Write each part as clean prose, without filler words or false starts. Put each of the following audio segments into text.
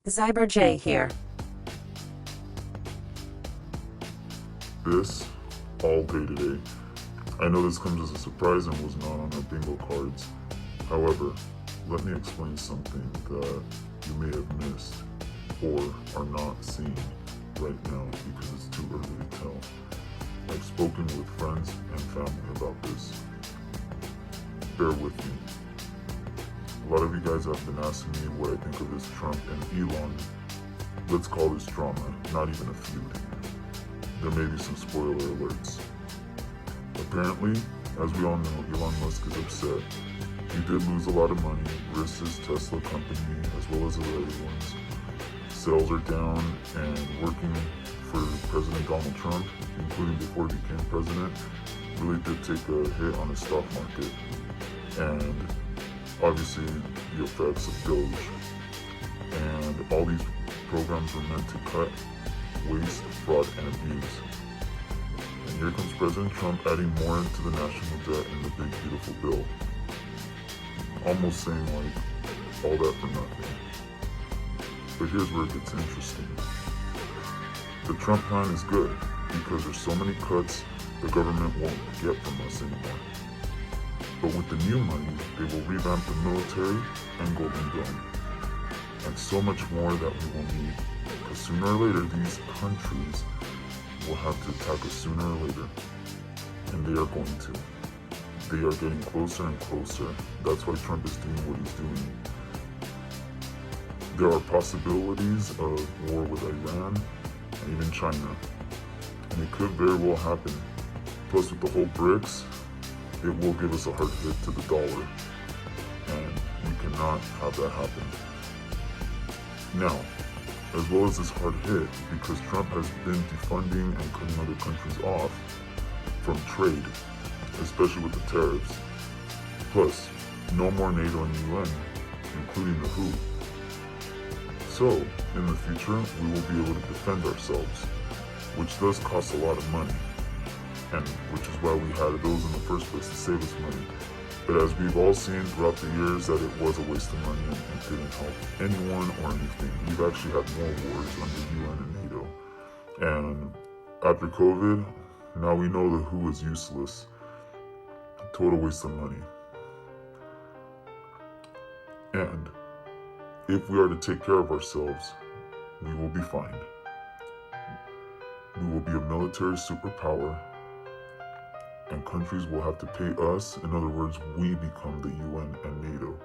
Zyber J here. This all day today. I know this comes as a surprise and was not on our bingo cards. However, let me explain something that you may have missed or are not seeing right now because it's too early to tell. I've spoken with friends and family about this. Bear with me. A lot of you guys have been asking me what I think of this Trump and Elon, let's call this drama, not even a feud. There may be some spoiler alerts. Apparently, as we all know, Elon Musk is upset. He did lose a lot of money, risked his Tesla company as well as the other ones. Sales are down, and working for President Donald Trump, including before he became president, really did take a hit on the stock market. And obviously the effects of Doge. And all these programs were meant to cut waste, fraud, and abuse. And here comes President Trump adding more into the national debt in the big beautiful bill. Almost saying like, all that for nothing. But here's where it gets interesting. The Trump plan is good because there's so many cuts the government won't get from us anymore. But with the new money, they will revamp the military and Golden Dome. And so much more that we will need. Because sooner or later, these countries will have to attack us sooner or later. And they are going to. They are getting closer and closer. That's why Trump is doing what he's doing. There are possibilities of war with Iran and even China. And it could very well happen. Plus with the whole BRICS, it will give us a hard hit to the dollar. And we cannot have that happen. Now, as well as this hard hit, because Trump has been defunding and cutting other countries off from trade, especially with the tariffs. Plus, no more NATO and UN, including the WHO. So, in the future, we will be able to defend ourselves, which does cost a lot of money, and which is why we had those in the first place to save us money. But as we've all seen throughout the years that it was a waste of money and didn't help anyone or anything. We've actually had more wars under UN and NATO. And after COVID, now we know the WHO is useless. Total waste of money. And if we are to take care of ourselves, we will be fine. We will be a military superpower, and countries will have to pay us. In other words, we become the UN and NATO.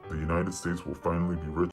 The United States will finally be rich